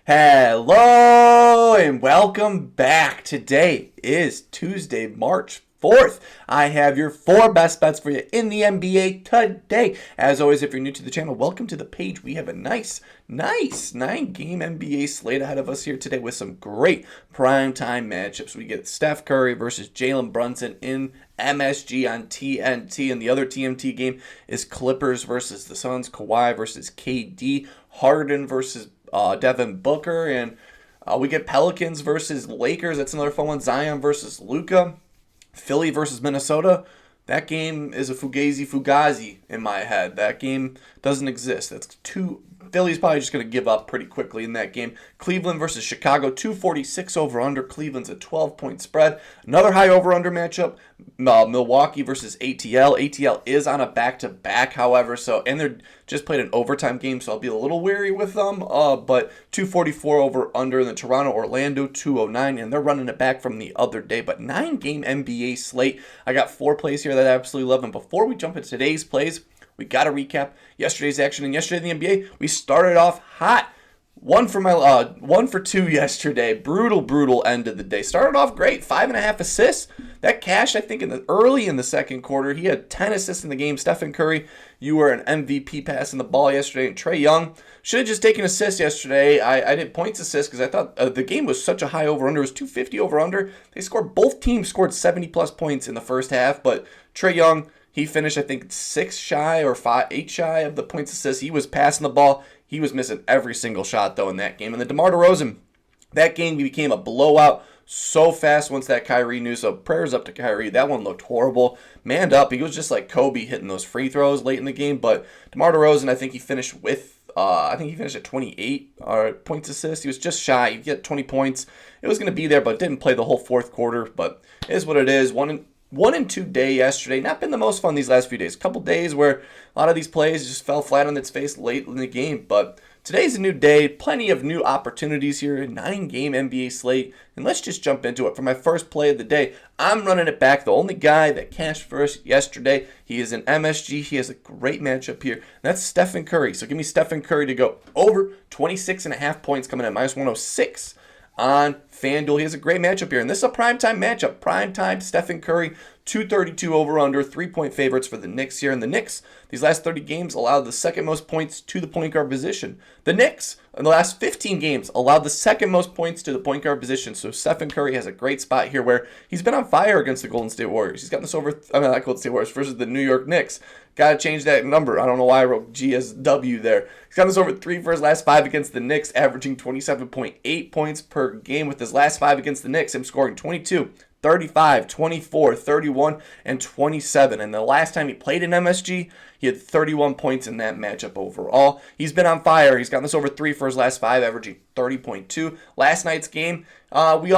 Hello and welcome back. Today is Tuesday, March 4th. I have your 4 best bets for you in the NBA today. As always, if you're new to the channel, welcome to the page. We have a nice 9-game NBA slate ahead of us here today with some great primetime matchups. We get Steph Curry versus Jalen Brunson in MSG on TNT, and the other TNT game is Clippers versus the Suns, Kawhi versus KD, Harden versus Devin Booker, and we get Pelicans versus Lakers. That's another fun one. Zion versus Luka. Philly versus Minnesota. That game is a fugazi in my head. That game doesn't exist. That's two. Philly's probably just going to give up pretty quickly in that game. Cleveland versus Chicago, 246 over-under. Cleveland's a 12-point spread. Another high over-under matchup, Milwaukee versus ATL. ATL is on a back-to-back, however, and they're just played an overtime game, so I'll be a little wary with them. But 244 over-under in the Toronto-Orlando, 209, and they're running it back from the other day. But 9-game NBA slate. I got 4 plays here that I absolutely love. And before we jump into today's plays, we got to recap yesterday's action. And yesterday in the NBA, we started off hot. 1 for 2 yesterday. Brutal end of the day. Started off great. 5.5 assists. That cashed, I think, early in the second quarter. He had 10 assists in the game. Stephen Curry, you were an MVP passing the ball yesterday. And Trae Young should have just taken assists yesterday. I did points assists because I thought the game was such a high over-under. It was 250 over-under. Both teams scored 70-plus points in the first half. But Trae Young, he finished, I think, 8 shy of the points assists. He was passing the ball. He was missing every single shot, though, in that game. And then DeMar DeRozan, that game became a blowout so fast once that Kyrie news. So prayers up to Kyrie. That one looked horrible. Manned up. He was just like Kobe hitting those free throws late in the game. But DeMar DeRozan, I think he finished at 28 points assists. He was just shy. You get 20 points. It was going to be there, but didn't play the whole fourth quarter. But it is what it is. 1-2 day yesterday. Not been the most fun these last few days. A couple days where a lot of these plays just fell flat on its face late in the game. But today's a new day. Plenty of new opportunities here. 9-game NBA slate. And let's just jump into it. For my first play of the day, I'm running it back. The only guy that cashed first yesterday. He is an MSG. He has a great matchup here. And that's Stephen Curry. So give me Stephen Curry to go over 26.5 points coming at minus 106. On FanDuel. He has a great matchup here. And this is a primetime matchup. Primetime Stephen Curry, 232 over-under, 3-point favorites for the Knicks here. And the Knicks, these last 30 games, allowed the second most points to the point guard position. The Knicks, in the last 15 games, allowed the second most points to the point guard position. So Stephen Curry has a great spot here where he's been on fire against the Golden State Warriors. He's gotten this not Golden State Warriors, versus the New York Knicks. Got to change that number. I don't know why I wrote GSW there. He's got this over 3 for his last 5 against the Knicks, averaging 27.8 points per game with his last 5 against the Knicks. Him scoring 22, 35, 24, 31, and 27. And the last time he played in MSG, he had 31 points in that matchup overall. He's been on fire. He's gotten this over 3 for his last 5, averaging 30.2. Last night's game, we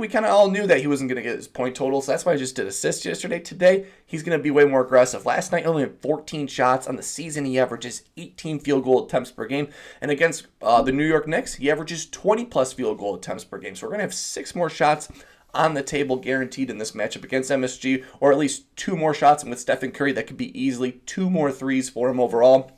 kind of all knew that he wasn't going to get his point total, so that's why I just did assists yesterday. Today, he's going to be way more aggressive. Last night, only had 14 shots. On the season, he averages 18 field goal attempts per game. And against the New York Knicks, he averages 20-plus field goal attempts per game. So we're going to have 6 more shots on the table guaranteed in this matchup against MSG, or at least 2 more shots. And with Stephen Curry, that could be easily 2 more threes for him overall.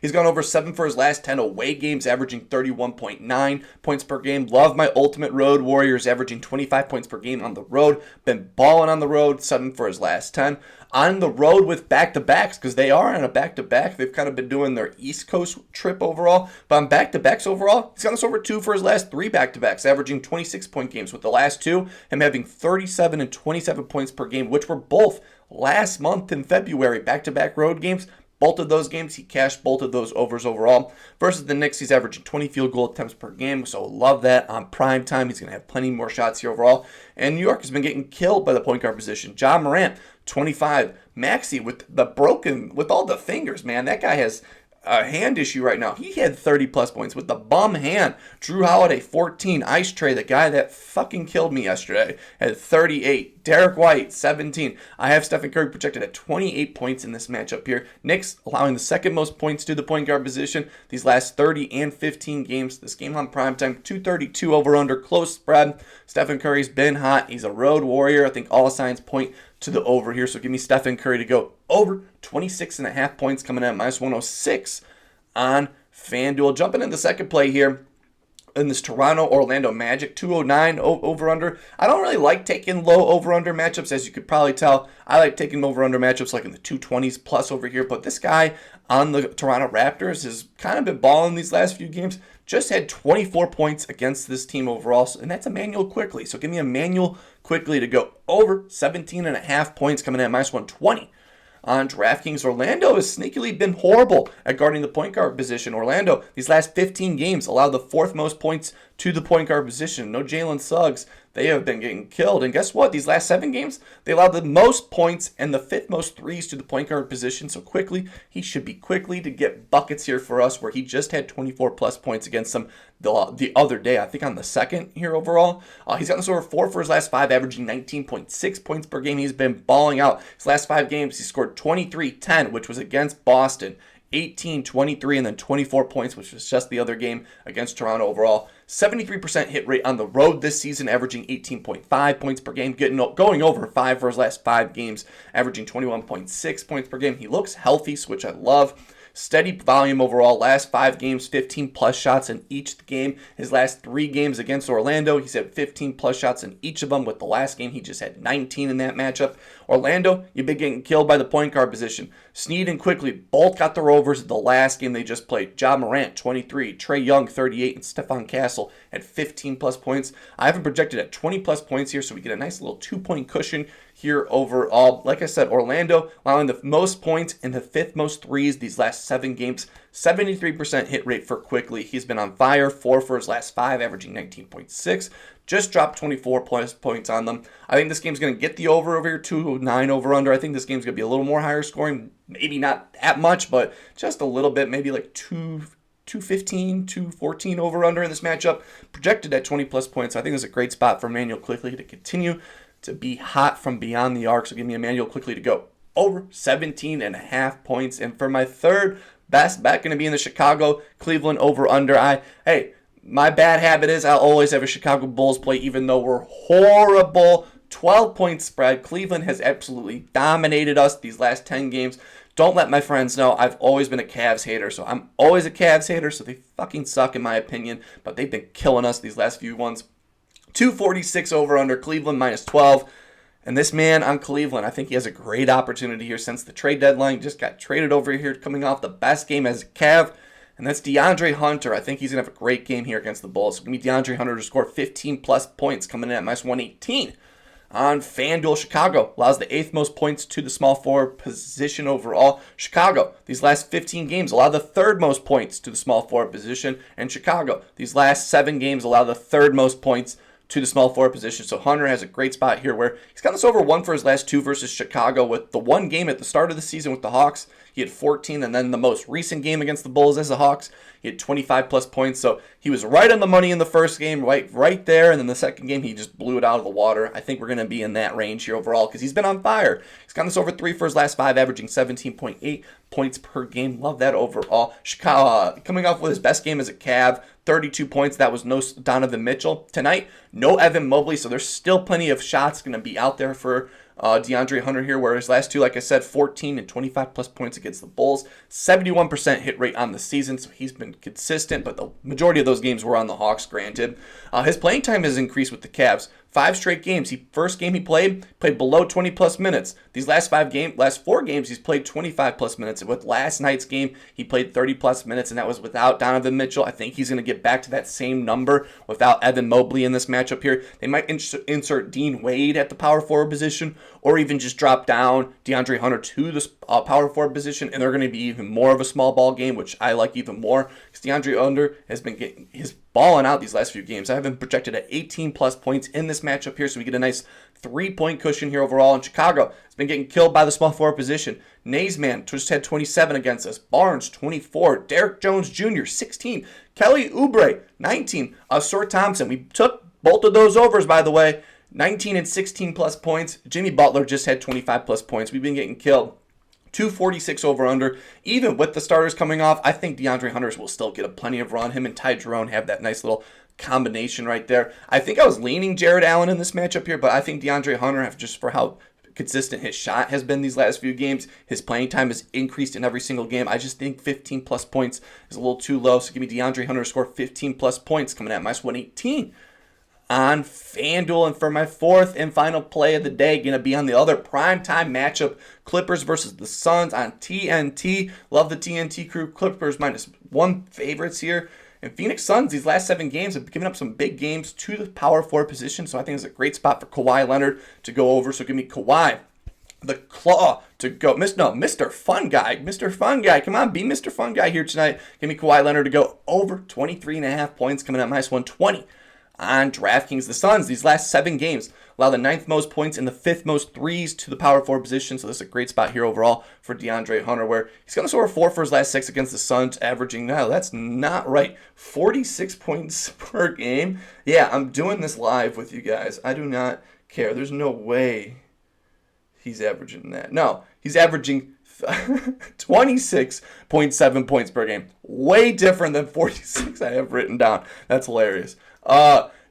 He's gone over 7 for his last 10 away games, averaging 31.9 points per game. Love my ultimate road warriors, averaging 25 points per game on the road. Been balling on the road, 7 for his last 10. On the road with back-to-backs, because they are on a back-to-back. They've kind of been doing their East Coast trip overall. But on back-to-backs overall, he's got us over 2 for his last 3 back-to-backs, averaging 26-point games. With the last 2, him having 37 and 27 points per game, which were both last month in February, back-to-back road games. Both of those games, he cashed both of those overs overall. Versus the Knicks, he's averaging 20 field goal attempts per game, so love that on prime time. He's going to have plenty more shots here overall. And New York has been getting killed by the point guard position. Ja Morant, 25. Maxey with all the fingers, man. That guy has a hand issue right now. He had 30-plus points with the bum hand. Drew Holiday, 14. Ice Tray, the guy that fucking killed me yesterday, had 38. Derek White, 17. I have Stephen Curry projected at 28 points in this matchup here. Knicks allowing the second most points to the point guard position these last 30 and 15 games. This game on primetime, 232 over-under, close spread. Stephen Curry's been hot. He's a road warrior. I think all signs point to the over here. So give me Stephen Curry to go over 26.5 points coming at minus 106 on FanDuel. Jumping in the second play here in this Toronto-Orlando Magic 209 over-under. I don't really like taking low over-under matchups, as you could probably tell. I like taking over-under matchups like in the 220s plus over here, but this guy on the Toronto Raptors has kind of been balling these last few games. Just had 24 points against this team overall, and that's Immanuel Quickley. So give me Immanuel Quickley to go over 17.5 points, coming in at minus 120. On DraftKings, Orlando has sneakily been horrible at guarding the point guard position. Orlando, these last 15 games, allowed the fourth most points to the point guard position. No Jalen Suggs. They have been getting killed. And guess what? These last 7 games, they allowed the most points and the 5th most threes to the point guard position. So Quickley, he should be quickly to get buckets here for us, where he just had 24 plus points against them the other day. I think on the second here overall. He's gotten this over 4 for his last 5, averaging 19.6 points per game. He's been balling out. His last 5 games, he scored 23-10, which was against Boston. 18, 23, and then 24 points, which was just the other game against Toronto overall. 73% hit rate on the road this season, averaging 18.5 points per game, going over 5 for his last 5 games, averaging 21.6 points per game. He looks healthy, which I love. Steady volume overall. Last 5 games, 15 plus shots in each game. His last 3 games against Orlando, he's had 15 plus shots in each of them. With the last game, he just had 19 in that matchup. Orlando, you've been getting killed by the point guard position. Sneed and Quickley both got their overs the last game they just played. Ja Morant, 23, Trae Young, 38, and Stephon Castle at 15 plus points. I have him projected at 20 plus points here, so we get a nice little 2-point cushion here overall. Like I said, Orlando allowing the most points and the 5th most threes these last 7 games. 73% hit rate for Quickley. He's been on fire. 4 for his last 5, averaging 19.6. Just dropped 24 plus points on them. I think this game's going to get the over here, 209 over under. I think this game's going to be a little more higher scoring. Maybe not that much, but just a little bit. Maybe like 215, 214 over under in this matchup. Projected at 20 plus points. So I think this is a great spot for Immanuel Quickley to continue to be hot from beyond the arc. So give me Immanuel Quickley to go over 17.5 points. And for my third best bet, going to be in the Chicago-Cleveland over-under. My bad habit is I'll always have a Chicago Bulls play, even though we're horrible. 12-point spread. Cleveland has absolutely dominated us these last 10 games. Don't let my friends know I've always been a Cavs hater, so I'm always a Cavs hater, so they fucking suck in my opinion, but they've been killing us these last few ones. 246 over under, Cleveland minus 12. And this man on Cleveland, I think he has a great opportunity here since the trade deadline. Just got traded over here, coming off the best game as a Cav. And that's DeAndre Hunter. I think he's going to have a great game here against the Bulls. It's going to be DeAndre Hunter to score 15 plus points, coming in at minus 118. On FanDuel, Chicago allows the 8th most points to the small forward position overall. Chicago, these last 15 games, allow the 3rd most points to the small forward position. And Chicago, these last 7 games, allow the 3rd most points to the small forward position. So Hunter has a great spot here where he's got this over 1 for his last 2 versus Chicago. With the 1 game at the start of the season with the Hawks, he had 14, and then the most recent game against the Bulls as the Hawks, he had 25 plus points. So he was right on the money in the first game, right there, and then the second game he just blew it out of the water. I think we're going to be in that range here overall because he's been on fire. He's got this over 3 for his last 5, averaging 17.8 points per game. Love that overall. Chicago coming off with his best game as a Cav, 32 points. That was no Donovan Mitchell. Tonight, no Evan Mobley, so there's still plenty of shots going to be out there for DeAndre Hunter here, where his last 2, like I said, 14 and 25 plus points against the Bulls. 71% hit rate on the season, so he's been consistent, but the majority of those games were on the Hawks, granted. His playing time has increased with the Cavs. 5 straight games. First game he played below 20 plus minutes. These last 4 games, he's played 25 plus minutes. With last night's game, he played 30 plus minutes, and that was without Donovan Mitchell. I think he's going to get back to that same number without Evan Mobley in this matchup here. They might insert Dean Wade at the power forward position, or even just drop down DeAndre Hunter to the power forward position, and they're going to be even more of a small ball game, which I like even more, because DeAndre Hunter has been getting his balling out these last few games. I have him projected at 18 plus points in this matchup here, so we get a nice 3-point cushion here overall. In Chicago, has been getting killed by the small forward position. Naismith just had 27 against us. Barnes, 24. Derek Jones Jr., 16. Kelly Oubre, 19. Sor Thompson, we took both of those overs, by the way. 19 and 16 plus points. Jimmy Butler just had 25 plus points. We've been getting killed. 246 over under. Even with the starters coming off, I think DeAndre Hunter will still get a plenty of run. Him and Ty Jerome have that nice little combination right there. I think I was leaning Jared Allen in this matchup here, but I think DeAndre Hunter, just for how consistent his shot has been these last few games. His playing time has increased in every single game. I just think 15 plus points is a little too low. So give me DeAndre Hunter to score 15 plus points coming at -118 on FanDuel. And for my fourth and final play of the day, going to be on the other primetime matchup, Clippers versus the Suns on TNT. Love the TNT crew. Clippers -1 favorites here. And Phoenix Suns, these last 7 games, have given up some big games to the power forward position. So I think it's a great spot for Kawhi Leonard to go over. So give me Kawhi, the Claw, to go. Mr. Fun Guy. Mr. Fun Guy. Come on, be Mr. Fun Guy here tonight. Give me Kawhi Leonard to go over 23.5 points coming at -120. On DraftKings, the Suns, these last 7 games, allow the 9th most points and the 5th most threes to the power forward position. So this is a great spot here overall for DeAndre Hunter, where he's going to score 4 for his last 6 against the Suns, averaging, no, that's not right, 46 points per game. Yeah, I'm doing this live with you guys. I do not care. There's no way he's averaging that. No, he's averaging 26.7 points per game. Way different than 46 I have written down. That's hilarious.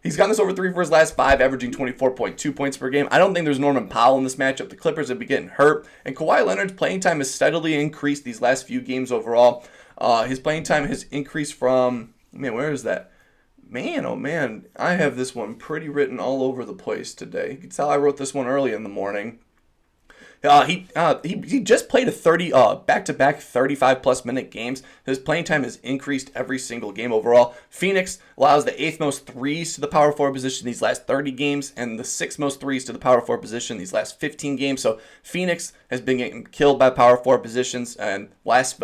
He's gotten this over 3 for his last 5, averaging 24.2 points per game. I don't think there's Norman Powell in this matchup. The Clippers have been getting hurt, and Kawhi Leonard's playing time has steadily increased these last few games overall. His playing time has increased from, man, where is that? Man, oh man, I have this one pretty written all over the place today. You can tell I wrote this one early in the morning. He just played a back-to-back 35-plus minute games. His playing time has increased every single game overall. Phoenix allows the 8th most threes to the power forward position these last 30 games and the 6th most threes to the power forward position these last 15 games. So Phoenix has been getting killed by power forward positions, and last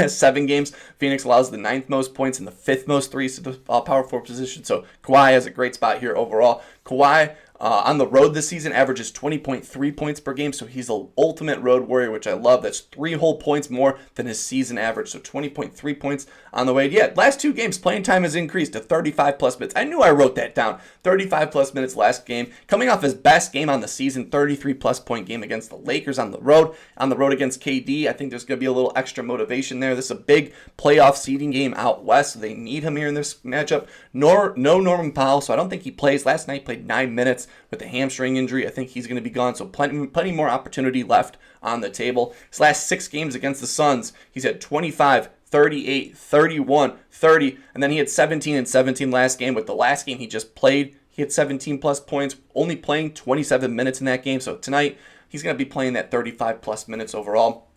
7 games, Phoenix allows the 9th most points and the 5th most threes to the power forward position. So Kawhi has a great spot here overall. Kawhi, on the road this season, averages 20.3 points per game, so he's an ultimate road warrior, which I love. That's 3 whole points more than his season average, so 20.3 points on the way. Yeah, last 2 games, playing time has increased to 35-plus minutes. I knew I wrote that down. 35-plus minutes last game. Coming off his best game on the season, 33-plus point game against the Lakers on the road. On the road against KD, I think there's going to be a little extra motivation there. This is a big playoff seeding game out west, so they need him here in this matchup. No Norman Powell, so I don't think he plays. Last night, he played 9 minutes with a hamstring injury. I think he's going to be gone, so plenty more opportunity left on the table. His last 6 games against the Suns, he's had 25, 38, 31, 30, and then he had 17 and 17 last game. With the last game he just played, he had 17-plus points, only playing 27 minutes in that game. So tonight, he's going to be playing that 35-plus minutes overall.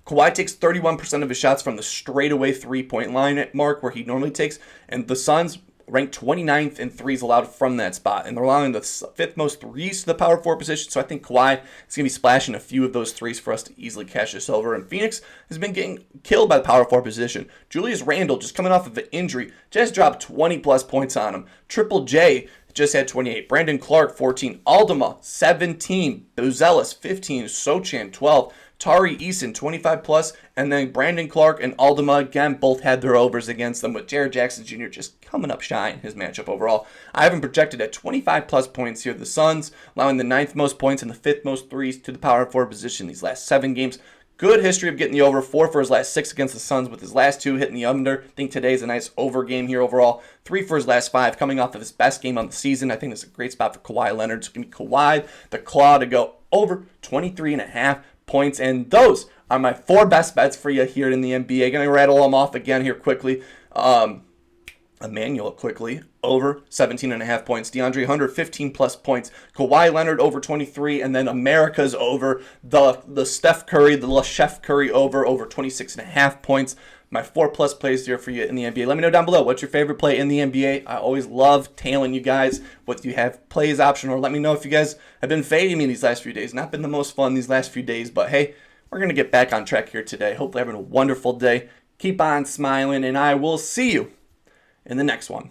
Kawhi takes 31% of his shots from the straightaway three-point line mark where he normally takes, and the Suns ranked 29th in threes allowed from that spot, and they're allowing the 5th most threes to the power forward position, so I think Kawhi is going to be splashing a few of those threes for us to easily cash this over. And Phoenix has been getting killed by the power forward position. Julius Randle, just coming off of an injury, just dropped 20-plus points on him. Triple J just had 28. Brandon Clark, 14. Aldama, 17. Buzelis, 15. Sochan, 12. Tari Eason, 25-plus, and then Brandon Clark and Aldama, again, both had their overs against them, with Jared Jackson Jr. just coming up shy in his matchup overall. I have him projected at 25-plus points here. The Suns allowing the 9th most points and the 5th most threes to the power forward position these last 7 games. Good history of getting the over. 4 for his last 6 against the Suns, with his last 2 hitting the under. I think today's a nice over game here overall. 3 for his last 5, coming off of his best game on the season. I think this is a great spot for Kawhi Leonard. So give me Kawhi, the Claw, to go over 23.5 points. And those are my 4 best bets for you here in the NBA. Going to rattle them off again here quickly. Immanuel Quickley, over 17.5 points. DeAndre Hunter, 15-plus points. Kawhi Leonard, over 23. And then America's over. The Steph Curry, the Chef Curry over 26.5 points. My 4-plus plays here for you in the NBA. Let me know down below, what's your favorite play in the NBA? I always love tailing you guys what you have plays option, or let me know if you guys have been fading me these last few days. Not been the most fun these last few days, but hey, we're going to get back on track here today. Hopefully having a wonderful day. Keep on smiling, and I will see you in the next one.